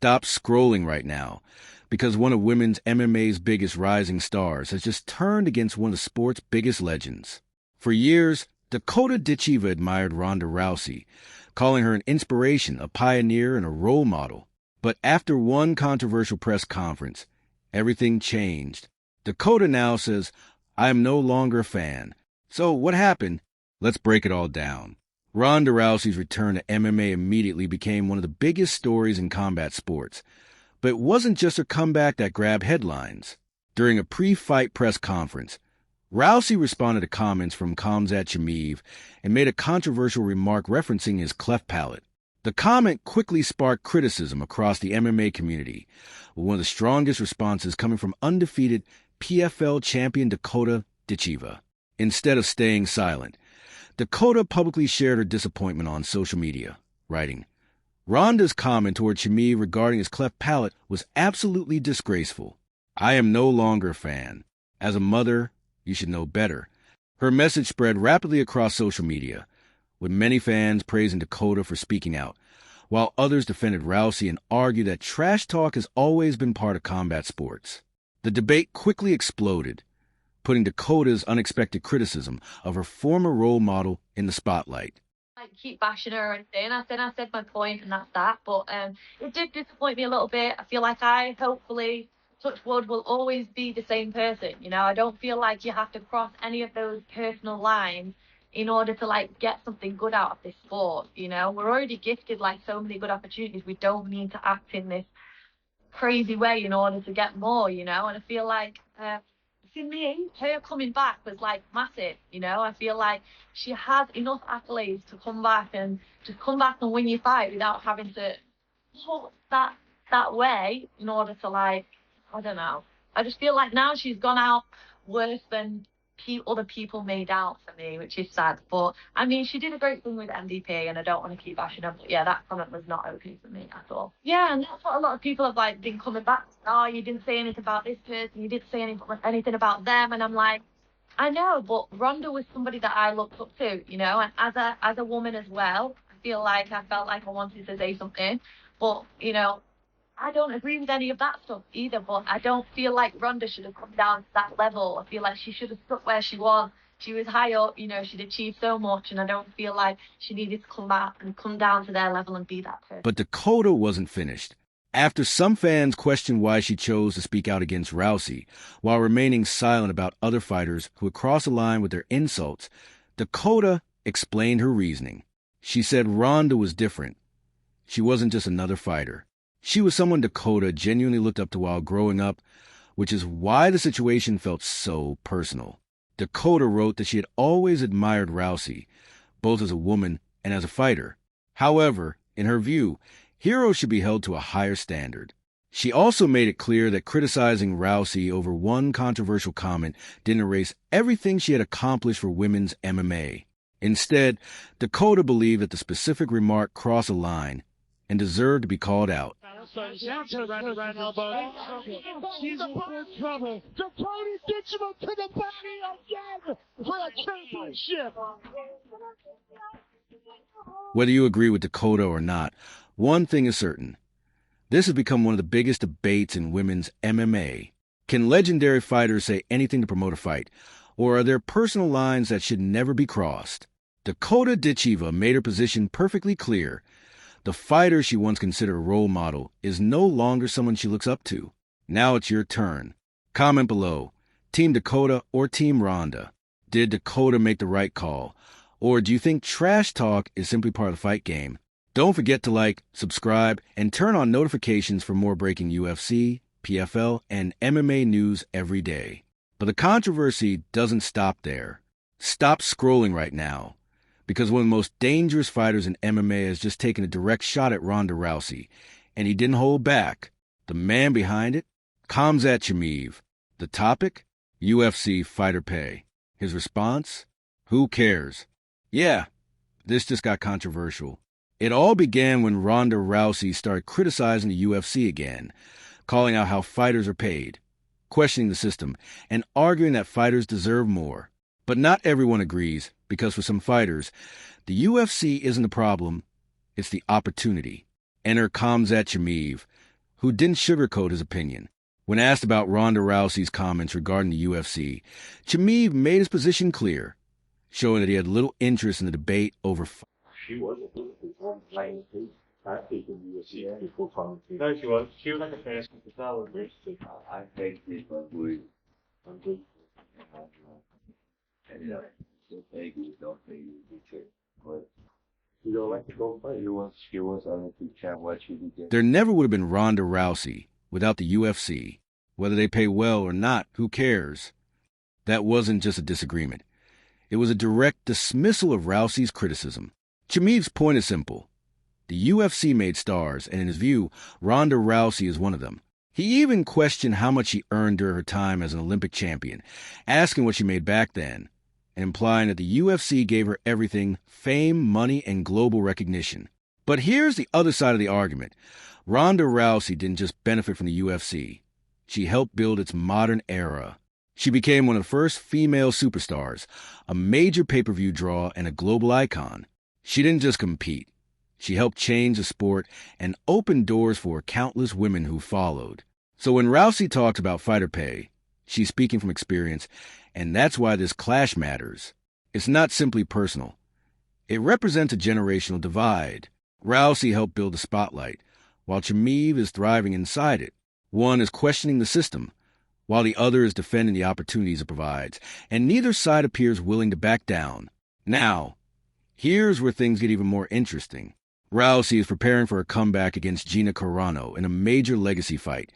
Stop scrolling right now, because one of women's MMA's biggest rising stars has just turned against one of the sport's biggest legends. For years, Dakota Ditcheva admired Ronda Rousey, calling her an inspiration, a pioneer, and a role model. But after one controversial press conference, everything changed. Dakota now says, "I am no longer a fan." So what happened? Let's break it all down. Ronda Rousey's return to MMA immediately became one of the biggest stories in combat sports. But it wasn't just her comeback that grabbed headlines. During a pre-fight press conference, Rousey responded to comments from Khamzat Chimaev and made a controversial remark referencing his cleft palate. The comment quickly sparked criticism across the MMA community, with one of the strongest responses coming from undefeated PFL champion Dakota Ditcheva. Instead of staying silent, Dakota publicly shared her disappointment on social media, writing, "Ronda's comment toward Chimaev regarding his cleft palate was absolutely disgraceful. I am no longer a fan. As a mother, you should know better." Her message spread rapidly across social media, with many fans praising Dakota for speaking out, while others defended Rousey and argued that trash talk has always been part of combat sports. The debate quickly exploded, putting Dakota's unexpected criticism of her former role model in the spotlight. I keep bashing her or anything. I said my point and that's that. But it did disappoint me a little bit. I feel like I, hopefully, touch wood, will always be the same person. You know, I don't feel like you have to cross any of those personal lines in order to, like, get something good out of this sport. You know, we're already gifted, like, so many good opportunities. We don't need to act in this crazy way in order to get more, you know. And I feel like... to me, her coming back was like massive, you know. I feel like she has enough accolades to come back and just come back and win your fight without having to put that way in order to, like, I don't know. I just feel like now she's gone out worse than other people made out for me, which is sad. But I mean, she did a great thing with MVP, and I don't want to keep bashing her. But yeah, that comment was not okay for me at all. Yeah, and that's what a lot of people have, like, been coming back. Oh, you didn't say anything about this person. You didn't say anything about them. And I'm like, I know, but Ronda was somebody that I looked up to, you know. And as a woman as well, I felt like I wanted to say something, but you know, I don't agree with any of that stuff either, but I don't feel like Ronda should have come down to that level. I feel like she should have stuck where she was. She was high up, you know, she'd achieved so much, and I don't feel like she needed to come back and come down to their level and be that person. But Dakota wasn't finished. After some fans questioned why she chose to speak out against Rousey, while remaining silent about other fighters who had crossed the line with their insults, Dakota explained her reasoning. She said Ronda was different. She wasn't just another fighter. She was someone Dakota genuinely looked up to while growing up, which is why the situation felt so personal. Dakota wrote that she had always admired Rousey, both as a woman and as a fighter. However, in her view, heroes should be held to a higher standard. She also made it clear that criticizing Rousey over one controversial comment didn't erase everything she had accomplished for women's MMA. Instead, Dakota believed that the specific remark crossed a line and deserved to be called out. She's in trouble. Dakota Ditcheva to the body again for a championship. Whether you agree with Dakota or not, one thing is certain. This has become one of the biggest debates in women's MMA. Can legendary fighters say anything to promote a fight, or are there personal lines that should never be crossed? Dakota Ditcheva made her position perfectly clear. The fighter she once considered a role model is no longer someone she looks up to. Now it's your turn. Comment below. Team Dakota or Team Ronda? Did Dakota make the right call? Or do you think trash talk is simply part of the fight game? Don't forget to like, subscribe, and turn on notifications for more breaking UFC, PFL, and MMA news every day. But the controversy doesn't stop there. Stop scrolling right now, because one of the most dangerous fighters in MMA has just taken a direct shot at Ronda Rousey, and he didn't hold back. The man behind it? Khamzat Chimaev. The topic? UFC fighter pay. His response? Who cares? Yeah, this just got controversial. It all began when Ronda Rousey started criticizing the UFC again, calling out how fighters are paid, questioning the system, and arguing that fighters deserve more. But not everyone agrees, because for some fighters, the UFC isn't the problem, it's the opportunity. Enter Khamzat Chimaev, who didn't sugarcoat his opinion. When asked about Ronda Rousey's comments regarding the UFC, Chimaev made his position clear, showing that he had little interest in the debate over She was a good playing team. I think in the UFC before coming to. No, she was. She was like a fast competitor. I think people would. And don't think you do. But you don't like to go fight. She was on the chat what she did. There never would have been Ronda Rousey without the UFC. Whether they pay well or not, who cares? That wasn't just a disagreement. It was a direct dismissal of Rousey's criticism. Chimaev's point is simple. The UFC made stars, and in his view, Ronda Rousey is one of them. He even questioned how much she earned during her time as an Olympic champion, asking what she made back then, and implying that the UFC gave her everything: fame, money, and global recognition. But here's the other side of the argument. Ronda Rousey didn't just benefit from the UFC. She helped build its modern era. She became one of the first female superstars, a major pay-per-view draw, and a global icon. She didn't just compete. She helped change the sport and open doors for countless women who followed. So when Rousey talked about fighter pay, she's speaking from experience, and that's why this clash matters. It's not simply personal. It represents a generational divide. Rousey helped build the spotlight, while Chimaev is thriving inside it. One is questioning the system, while the other is defending the opportunities it provides, and neither side appears willing to back down. Now, here's where things get even more interesting. Rousey is preparing for a comeback against Gina Carano in a major legacy fight,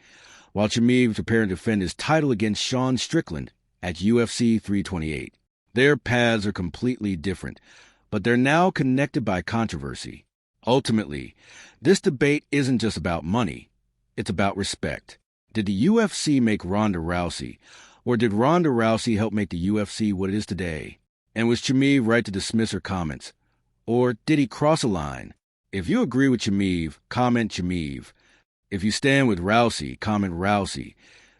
while Chimaev is preparing to defend his title against Sean Strickland at UFC 328. Their paths are completely different, but they're now connected by controversy. Ultimately, this debate isn't just about money. It's about respect. Did the UFC make Ronda Rousey, or did Ronda Rousey help make the UFC what it is today? And was Chimaev right to dismiss her comments? Or did he cross a line? If you agree with Chimaev, comment Chimaev. If you stand with Rousey, comment Rousey.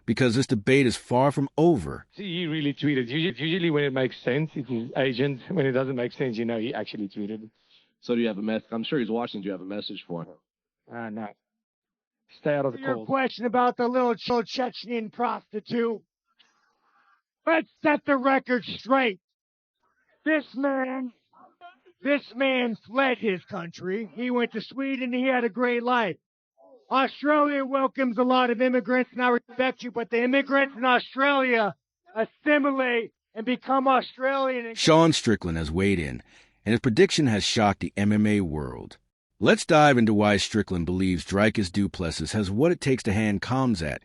Because this debate is far from over. He really tweeted. Usually when it makes sense, it's his agent. When it doesn't make sense, he actually tweeted. So do you have a message? I'm sure he's watching. Do you have a message for him? No. Stay out of the Your calls. question about the little Chechen prostitute. Let's set the record straight. This man fled his country. He went to Sweden. He had a great life. Australia welcomes a lot of immigrants, and I respect you, but the immigrants in Australia assimilate and become Australian. Sean Strickland has weighed in, and his prediction has shocked the MMA world. Let's dive into why Strickland believes Dricus du Plessis has what it takes to hand Khamzat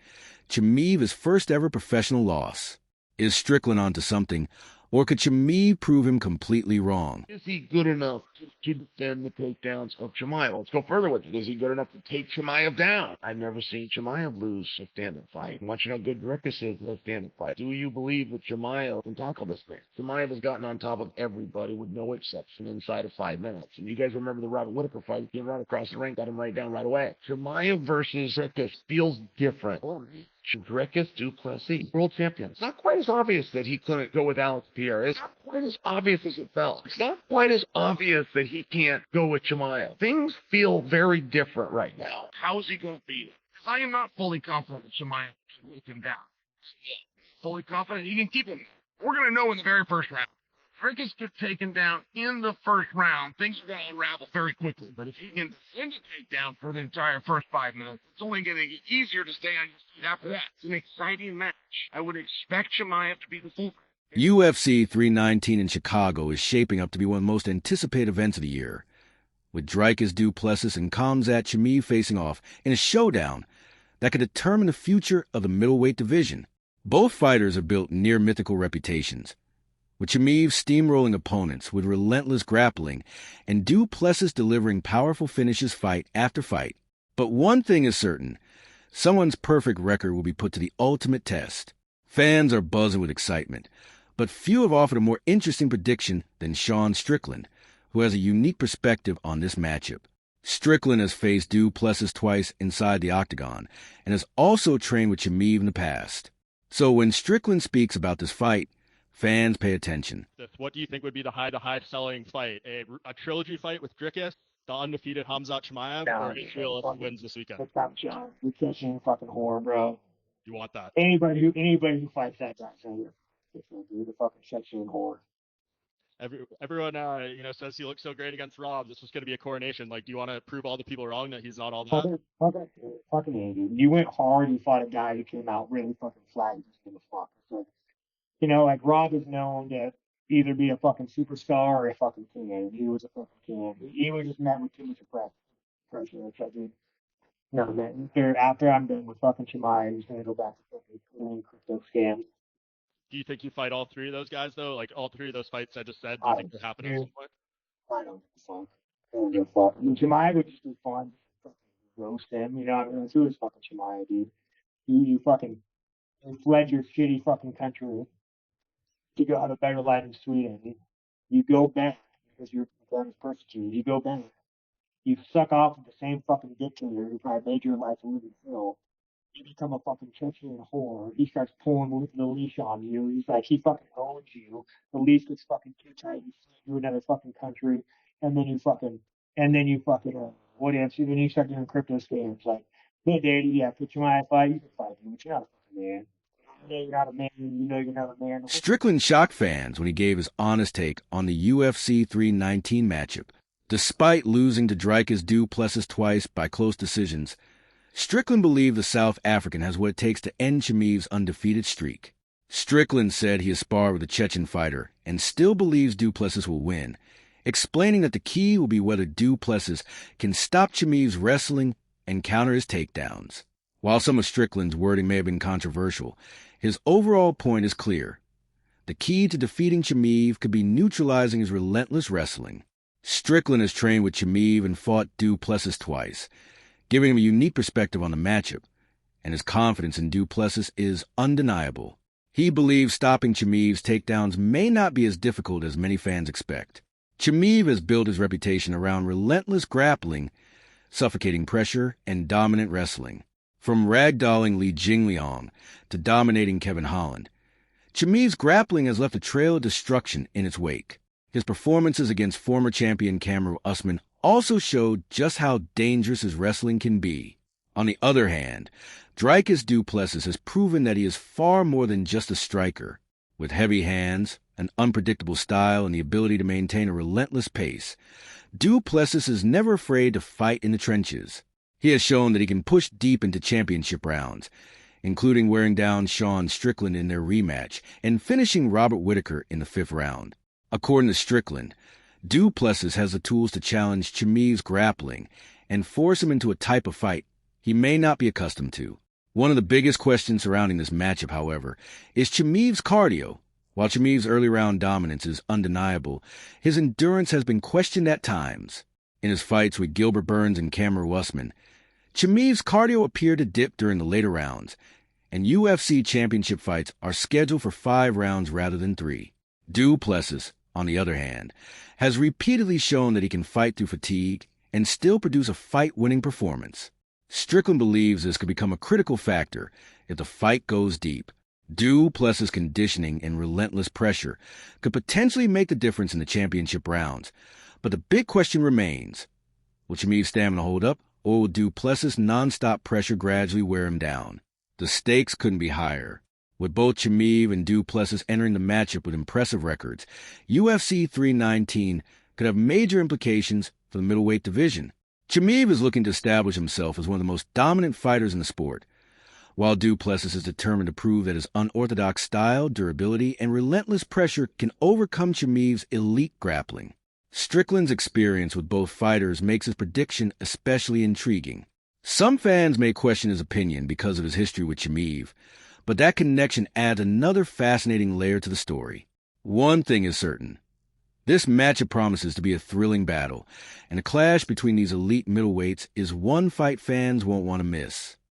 Chimaev his first ever professional loss. Is Strickland onto something, or could Chimaev prove him completely wrong? Is he good enough to defend the takedowns of Chimaev? Let's go further with it. Is he good enough to take Chimaev down? I've never seen Chimaev lose a stand-up fight. I want you to know how good Dricus is in a stand-up fight. Do you believe that Chimaev can tackle this man? Chimaev has gotten on top of everybody with no exception inside of 5 minutes. And you guys remember the Robert Whittaker fight? He came right across the ring, got him right down right away. Chimaev versus Dricus feels different. Dricus du Plessis, world champion. It's not quite as obvious that he couldn't go with Alex Pierre. It's not quite as obvious as it felt. It's not quite as obvious that he can't go with Chimaev. Things feel very different right now. How is he going to beat him? Because I am not fully confident that Chimaev can take him down. Fully confident he can keep him. We're going to know in the very first round. Dricus gets taken down in the first round. Things are going to unravel very quickly. But if he can defend a takedown for the entire first 5 minutes, it's only going to get easier to stay on his feet after that. It's an exciting match. I would expect Chimaev to be the favorite. UFC 319 in Chicago is shaping up to be one of the most anticipated events of the year, with Dricus du Plessis and Khamzat Chimaev facing off in a showdown that could determine the future of the middleweight division. Both fighters have built near-mythical reputations, with Chimaev steamrolling opponents with relentless grappling and du Plessis delivering powerful finishes fight after fight. But one thing is certain, someone's perfect record will be put to the ultimate test. Fans are buzzing with excitement, but few have offered a more interesting prediction than Sean Strickland, who has a unique perspective on this matchup. Strickland has faced du Plessis twice inside the octagon and has also trained with Chimaev in the past. So when Strickland speaks about this fight, fans pay attention. What do you think would be the high-selling fight? A trilogy fight with Dricus? The undefeated Khamzat Chimaev Nah, or Israel if fuck he wins this weekend? That's not John. You're catching fucking whore, bro. You want that? Anybody who fights that guy's a fucking Chechen whore. Everyone, says he looks so great against Rob. This was going to be a coronation. Like, do you want to prove all the people wrong that he's not all that? Fucking idiot. You went hard. You fought a guy who came out really fucking flat. You just give a fuck. So, like Rob is known to either be a fucking superstar or a fucking king. And he was a fucking king. He was just met with too much pressure. It's like, dude, no, man. After I'm done with fucking Chimaev, he's gonna go back to fucking clean crypto scams. Do you think you fight all three of those guys though? Like all three of those fights I just said. Do you think they're happening at some point? I don't give a fuck. I mean, Chimaev would just be fun. Fucking roast him. That's who is fucking Chimaev, dude. You fucking fled your shitty fucking country to go have a better life in Sweden. You go back because your family is persecuted. You go back. You suck off with the same fucking dictator who probably made your life a living hell. You become a fucking Chechen whore. He starts pulling the leash on you. He's like, he fucking owns you. The leash gets fucking too tight. You flee to another fucking country, and then you fucking, what else? Then you start doing crypto scams. Like, hey, daddy, yeah, put your mind fight. You can fight me, but you're not a fucking man. You're not a man. You know you're not a man. Strickland shocked fans when he gave his honest take on the UFC 319 matchup. Despite losing to Dricus Plessis twice by close decisions, Strickland believed the South African has what it takes to end Chimaev's undefeated streak. Strickland said he has sparred with a Chechen fighter and still believes Plessis will win, explaining that the key will be whether Plessis can stop Chimaev's wrestling and counter his takedowns. While some of Strickland's wording may have been controversial, his overall point is clear. The key to defeating Chimaev could be neutralizing his relentless wrestling. Strickland has trained with Chimaev and fought Plessis twice, giving him a unique perspective on the matchup, and his confidence in Plessis is undeniable. He believes stopping Chimaev's takedowns may not be as difficult as many fans expect. Chimaev has built his reputation around relentless grappling, suffocating pressure, and dominant wrestling. From ragdolling Li Jingliang to dominating Kevin Holland, Chimaev's grappling has left a trail of destruction in its wake. His performances against former champion Kamaru Usman also showed just how dangerous his wrestling can be. On the other hand, Dricus Plessis has proven that he is far more than just a striker. With heavy hands, an unpredictable style, and the ability to maintain a relentless pace, Plessis is never afraid to fight in the trenches. He has shown that he can push deep into championship rounds, including wearing down Sean Strickland in their rematch and finishing Robert Whittaker in the 5th round. According to Strickland, Plessis has the tools to challenge Chimaev's grappling and force him into a type of fight he may not be accustomed to. One of the biggest questions surrounding this matchup, however, is Chimaev's cardio. While Chimaev's early round dominance is undeniable, his endurance has been questioned at times. In his fights with Gilbert Burns and Kamaru Usman, Chimaev's cardio appeared to dip during the later rounds, and UFC championship fights are scheduled for 5 rounds rather than 3. Plessis, on the other hand, has repeatedly shown that he can fight through fatigue and still produce a fight-winning performance. Strickland believes this could become a critical factor if the fight goes deep. Plessis' conditioning and relentless pressure could potentially make the difference in the championship rounds, but the big question remains, will Chimaev's stamina hold up, or will Plessis' non-stop pressure gradually wear him down? The stakes couldn't be higher. With both Chimaev and Plessis entering the matchup with impressive records, UFC 319 could have major implications for the middleweight division. Chimaev is looking to establish himself as one of the most dominant fighters in the sport, while Plessis is determined to prove that his unorthodox style, durability, and relentless pressure can overcome Chimaev's elite grappling. Strickland's experience with both fighters makes his prediction especially intriguing. Some fans may question his opinion because of his history with Chimaev, but that connection adds another fascinating layer to the story. One thing is certain. This matchup promises to be a thrilling battle, and a clash between these elite middleweights is one fight fans won't want to miss.